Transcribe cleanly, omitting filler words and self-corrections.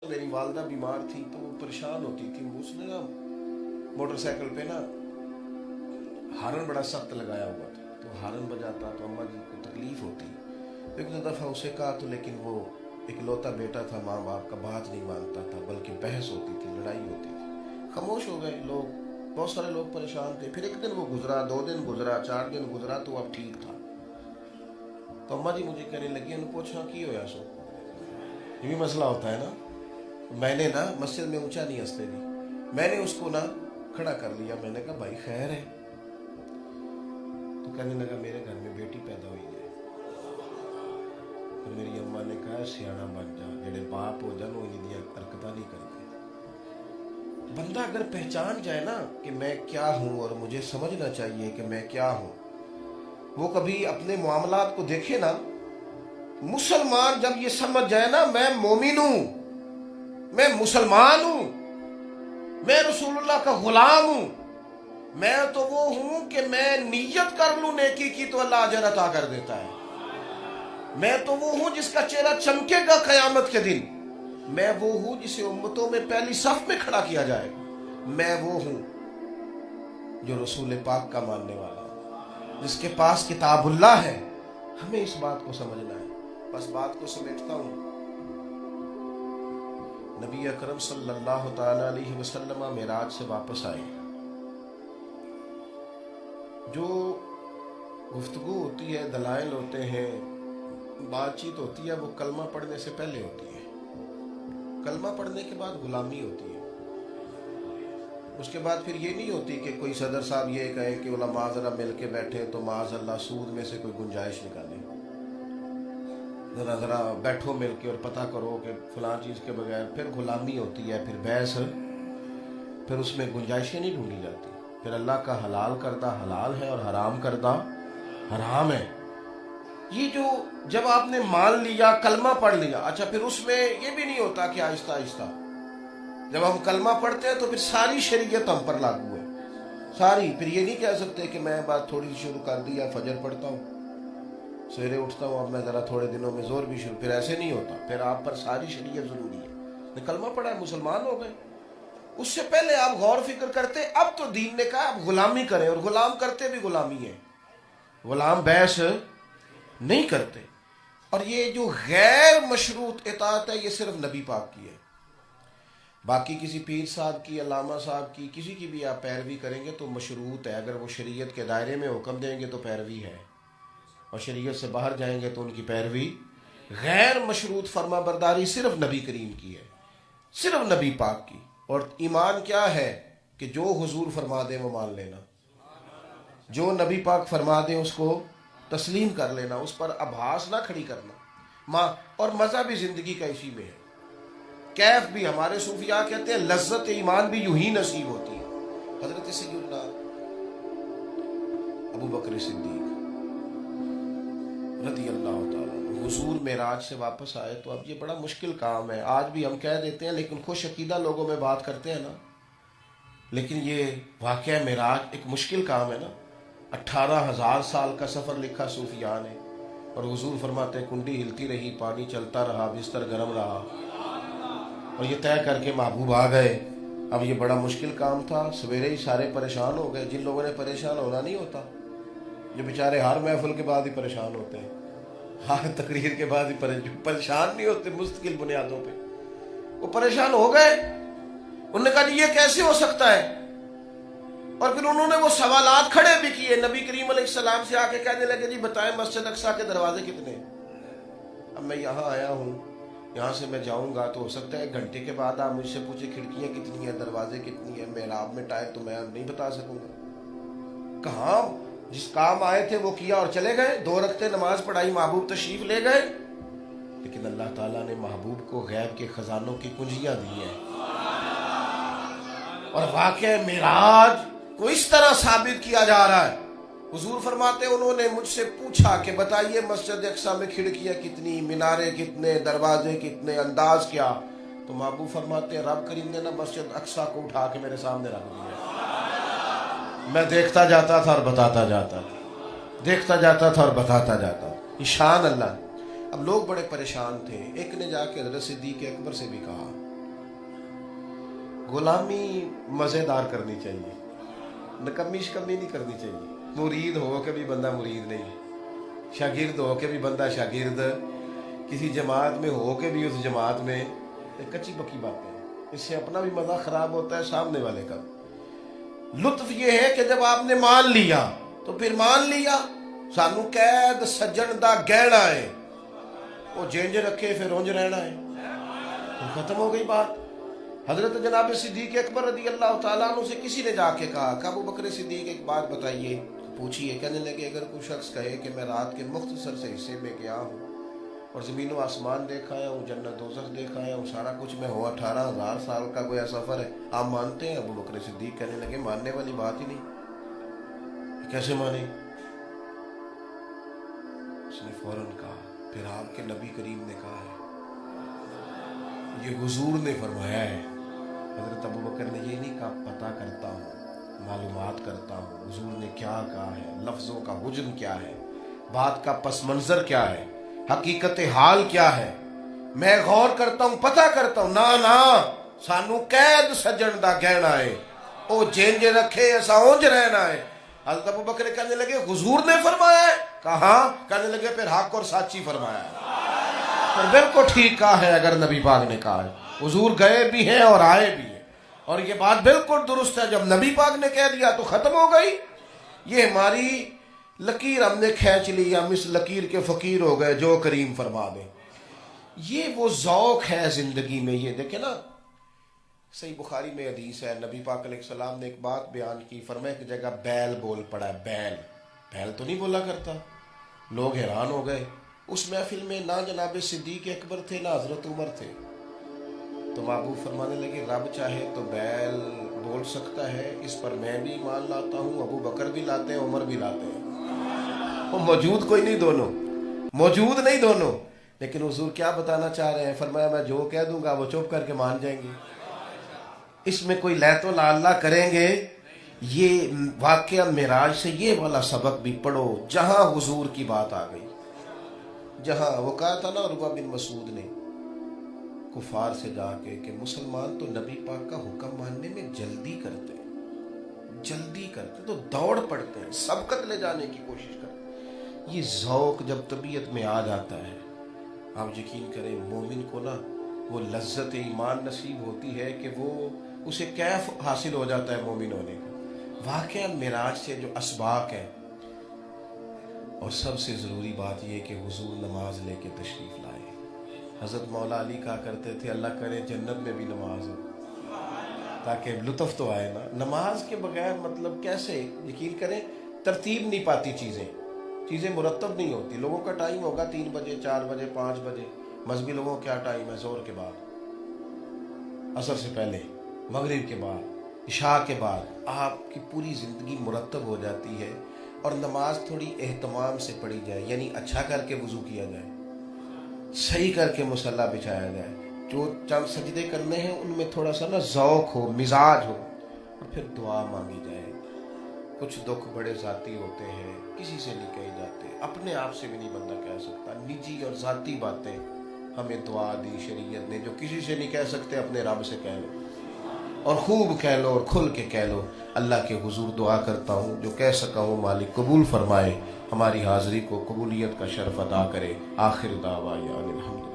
میری والدہ بیمار تھی تو وہ پریشان ہوتی تھی. اس نے نا موٹر سائیکل پہ نا ہارن بڑا سخت لگایا ہوا تھا, تو ہارن بجاتا تو اماں جی کو تکلیف ہوتی. ایک دو دفعہ اسے کہا تو لیکن وہ اکلوتا بیٹا تھا, ماں باپ کا بات نہیں مانتا تھا, بلکہ بحث ہوتی تھی, لڑائی ہوتی تھی. خاموش ہو گئے لوگ, بہت سارے لوگ پریشان تھے. پھر ایک دن وہ گزرا, 2 دن گزرا, 4 دن گزرا تو اب ٹھیک تھا. تو اماں جی مجھے کہنے لگی, انہوں نے پوچھا کی ہویا سو, یہ بھی مسئلہ ہوتا ہے نا. میں نے نا مسجد میں اونچا نہیں ہنستے دی, میں نے اس کو نا کھڑا کر لیا. میں نے کہا بھائی خیر ہے. تو کہنے لگا میرے گھر میں بیٹی پیدا ہوئی ہے. تو میری اماں نے کہا سیاڑا بن جا, جڑے باپ ہو جان وہ انہی حرکتاں نہیں کرتے. بندہ اگر پہچان جائے نا کہ میں کیا ہوں اور مجھے سمجھنا چاہیے کہ میں کیا ہوں, وہ کبھی اپنے معاملات کو دیکھے نا. مسلمان جب یہ سمجھ جائے نا میں مومن ہوں, میں مسلمان ہوں, میں رسول اللہ کا غلام ہوں, میں تو وہ ہوں کہ میں نیت کر لوں نیکی کی تو اللہ اجر عطا کر دیتا ہے. میں تو وہ ہوں جس کا چہرہ چمکے گا قیامت کے دن. میں وہ ہوں جسے امتوں میں پہلی صف میں کھڑا کیا جائے. میں وہ ہوں جو رسول پاک کا ماننے والا ہے, جس کے پاس کتاب اللہ ہے. ہمیں اس بات کو سمجھنا ہے. بس بات کو سمیٹتا ہوں. نبی اکرم صلی اللہ تعالی علیہ وسلم معراج سے واپس آئے. جو گفتگو ہوتی ہے, دلائل ہوتے ہیں, بات چیت ہوتی ہے, وہ کلمہ پڑھنے سے پہلے ہوتی ہے. کلمہ پڑھنے کے بعد غلامی ہوتی ہے. اس کے بعد پھر یہ نہیں ہوتی کہ کوئی صدر صاحب یہ کہے کہ علماء ذرا مل کے بیٹھے تو معاذ اللہ سود میں سے کوئی گنجائش نکالے. ذرا بیٹھو مل کے اور پتہ کرو کہ فلاں چیز کے بغیر. پھر غلامی ہوتی ہے, پھر بحث, پھر اس میں گنجائشیں نہیں ڈھونڈی جاتی. پھر اللہ کا حلال کردہ حلال ہے اور حرام کردہ حرام ہے. یہ جو جب آپ نے مان لیا, کلمہ پڑھ لیا, اچھا پھر اس میں یہ بھی نہیں ہوتا کہ آہستہ آہستہ جب ہم کلمہ پڑھتے ہیں تو پھر ساری شریعت ہم پر لاگو ہے, ساری. پھر یہ نہیں کہہ سکتے کہ میں بات تھوڑی سی شروع کر دی, یا فجر پڑھتا ہوں, سویرے اٹھتا ہوں, اب میں ذرا تھوڑے دنوں میں زور بھی شروع. پھر ایسے نہیں ہوتا. پھر آپ پر ساری شریعت ضروری ہے. کلمہ پڑھا ہے, مسلمان ہو گئے. اس سے پہلے آپ غور فکر کرتے. اب تو دین نے کہا آپ غلامی کریں, اور غلام کرتے بھی غلامی ہے. غلام بحث نہیں کرتے. اور یہ جو غیر مشروط اطاعت ہے یہ صرف نبی پاک کی ہے. باقی کسی پیر صاحب کی, علامہ صاحب کی, کسی کی بھی آپ پیروی کریں گے تو مشروط ہے. اگر وہ شریعت کے دائرے میں حکم دیں گے تو پیروی ہے, اور شریعت سے باہر جائیں گے تو ان کی پیروی. غیر مشروط فرما برداری صرف نبی کریم کی ہے, صرف نبی پاک کی. اور ایمان کیا ہے کہ جو حضور فرما دیں وہ مان لینا, جو نبی پاک فرما دیں اس کو تسلیم کر لینا, اس پر ابحاث نہ کھڑی کرنا. اور مزہ بھی زندگی کا اسی میں ہے. کیف بھی, ہمارے صوفیاء کہتے ہیں لذت ایمان بھی یوں ہی نصیب ہوتی ہے. حضرت سیدنا ابو بکر صدیق رضی اللہ تعالیٰ حضور معراج سے واپس آئے. تو اب یہ بڑا مشکل کام ہے. آج بھی ہم کہہ دیتے ہیں, لیکن خوش عقیدہ لوگوں میں بات کرتے ہیں نا. لیکن یہ واقعہ معراج ایک مشکل کام ہے نا. 18,000 سال کا سفر لکھا صوفیاء نے, اور حضور فرماتے ہیں کنڈی ہلتی رہی, پانی چلتا رہا, بستر گرم رہا, اور یہ طے کر کے محبوب آ گئے. اب یہ بڑا مشکل کام تھا. سویرے ہی سارے پریشان ہو گئے. جن لوگوں نے پریشان ہونا نہیں ہوتا, جو بیچارے ہر محفل کے بعد ہی پریشان ہوتے ہیں, ہر تقریر کے بعد ہی پریشان نہیں ہوتے مستقل بنیادوں پہ, وہ پریشان ہو گئے. انہوں نے کہا جی یہ کیسے ہو سکتا ہے, اور پھر انہوں نے وہ سوالات کھڑے بھی کیے. نبی کریم علیہ السلام سے آ کے کہنے لگے جی بتائیں مسجد اقصیٰ کے دروازے کتنے. اب میں یہاں آیا ہوں, یہاں سے میں جاؤں گا تو ہو سکتا ہے 1 گھنٹے کے بعد آپ مجھ سے پوچھیں کھڑکیاں کتنی ہیں, دروازے کتنی ہیں, محراب میں ٹائر, تو میں نہیں بتا سکوں گا. کہاں جس کام آئے تھے وہ کیا اور چلے گئے. 2 رکعتیں نماز پڑھائی, محبوب تشریف لے گئے. لیکن اللہ تعالیٰ نے محبوب کو غیب کے خزانوں کی کنجیاں دی ہیں. اور واقعہ معراج کو اس طرح ثابت کیا جا رہا ہے. حضور فرماتے انہوں نے مجھ سے پوچھا کہ بتائیے مسجد اقصیٰ میں کھڑکیاں کتنی, مینارے کتنے, دروازے کتنے, انداز کیا. تو محبوب فرماتے رب کریم نے نا مسجد اقصیٰ کو اٹھا کے میرے سامنے رکھ دیا. میں دیکھتا جاتا تھا اور بتاتا جاتا تھا, دیکھتا جاتا تھا اور بتاتا جاتا. شان اللہ. اب لوگ بڑے پریشان تھے. ایک نے جا کے حضرت صدیق اکبر سے بھی کہا غلامی مزیدار کرنی چاہیے، نکمی شکمی نہیں کرنی چاہیے. مرید ہو کے بھی بندہ مرید نہیں، شاگرد ہو کے بھی بندہ شاگرد، کسی جماعت میں ہو کے بھی اس جماعت میں، کچی پکی باتیں ہیں. اس سے اپنا بھی مزہ خراب ہوتا ہے، سامنے والے کا. لطف یہ ہے کہ جب آپ نے مان لیا تو پھر مان لیا. سانو قید سجن دا گہنا ہے، وہ جینج رکھے پھر اونج رہنا ہے، ختم ہو گئی بات. حضرت جناب صدیق اکبر رضی اللہ تعالیٰ عنہ سے کسی نے جا کے کہا کہ ابو بکر صدیق ایک بات بتائیے. پوچھیے. کہنے لگے اگر کوئی شخص کہے کہ میں رات کے مختصر سے حصے میں گیا ہوں اور زمین و آسمان دیکھا ہے ہوں، جنت دوزخ دیکھا ہے ہوں، سارا کچھ میں ہوں، 18,000 سال کا گویا سفر ہے، آپ مانتے ہیں؟ ابو بکر صدیق کہنے لگے ماننے والی بات ہی نہیں، کیسے مانے؟ اس نے فوراً کہا، پھر آپ کے نبی کریم نے کہا ہے، یہ حضور نے فرمایا ہے. حضرت ابو بکر نے یہ نہیں کہا پتہ کرتا ہوں، معلومات کرتا ہوں حضور نے کیا کہا ہے، لفظوں کا حجم کیا ہے، بات کا پس منظر کیا ہے، حقیقت حال کیا ہے، میں غور کرتا ہوں، پتہ کرتا ہوں. نا سانو قید سجن دا گہنا ہے، او جینج رکھے ایسا اونج رہنا ہے. حضرت ابو بکر کہنے لگے حضور نے فرمایا ہے؟ کہاں؟ کہنے لگے پھر حق اور سچی فرمایا ہے. پھر بالکل ٹھیک کہا ہے اگر نبی پاک نے کہا ہے. حضور گئے بھی ہیں اور آئے بھی ہیں، اور یہ بات بالکل درست ہے. جب نبی پاک نے کہہ دیا تو ختم ہو گئی. یہ ہماری لکیر ہم نے کھینچ لی، ہم اس لکیر کے فقیر ہو گئے، جو کریم فرما دے. یہ وہ ذوق ہے زندگی میں. یہ دیکھیں نا، صحیح بخاری میں حدیث ہے، نبی پاک علیہ السلام نے ایک بات بیان کی، فرمایا ایک جگہ بیل بول پڑا ہے. بیل تو نہیں بولا کرتا. لوگ حیران ہو گئے. اس محفل میں نہ جناب صدیق اکبر تھے نہ حضرت عمر تھے. تو محبوب فرمانے لگے رب چاہے تو بیل بول سکتا ہے، اس پر میں بھی ایمان لاتا ہوں، ابو بکر بھی لاتے ہیں، عمر بھی لاتے ہیں. وہ موجود کوئی نہیں، دونوں موجود نہیں دونوں. لیکن حضور کیا بتانا چاہ رہے ہیں؟ فرمایا میں جو کہہ دوں گا وہ چپ کر کے مان جائیں گے. اس میں کوئی لیت و لالا کریں گے. یہ واقعہ معراج سے یہ والا سبق بھی پڑھو، جہاں حضور کی بات آ گئی، جہاں وہ کہا تھا نا عروہ بن مسعود نے کفار سے جا کے کہ مسلمان تو نبی پاک کا حکم ماننے میں جلدی کرتے تو دوڑ پڑتے ہیں، سبقت لے جانے کی کوشش کرتے ہیں. یہ ذوق جب طبیعت میں آ جاتا ہے، آپ یقین کریں مومن کو نا وہ لذت ایمان نصیب ہوتی ہے کہ وہ اسے کیف حاصل ہو جاتا ہے مومن ہونے کا. واقعہ معراج سے جو اسباق ہیں، اور سب سے ضروری بات یہ کہ حضور نماز لے کے تشریف لائے. حضرت مولا علی کہا کرتے تھے اللہ کرے جنت میں بھی نماز ہو، تاکہ لطف تو آئے نا. نماز کے بغیر مطلب کیسے؟ یقین کریں ترتیب نہیں پاتی، چیزیں مرتب نہیں ہوتی. لوگوں کا ٹائم ہوگا 3 بجے 4 بجے 5 بجے، مذہبی لوگوں کا کیا ٹائم ہے؟ زہر کے بعد، عصر سے پہلے، مغرب کے بعد، عشاء کے بعد. آپ کی پوری زندگی مرتب ہو جاتی ہے. اور نماز تھوڑی اہتمام سے پڑھی جائے، یعنی اچھا کر کے وضو کیا جائے، صحیح کر کے مصلی بچھایا جائے، جو چند سجدے کرنے ہیں ان میں تھوڑا سا نا ذوق ہو، مزاج ہو، اور پھر دعا مانگی جائے. کچھ دکھ بڑے ذاتی ہوتے ہیں، کسی سے نہیں کہے جاتے، اپنے آپ سے بھی نہیں بندہ کہہ سکتا. نجی اور ذاتی باتیں ہمیں دعا دی شریعت نے، جو کسی سے نہیں کہہ سکتے اپنے رب سے کہہ لو، اور خوب کہہ لو اور کھل کے کہہ لو. اللہ کے حضور دعا کرتا ہوں جو کہہ سکا ہوں مالک قبول فرمائے، ہماری حاضری کو قبولیت کا شرف عطا کرے. آخر دعوانا الحمدللہ.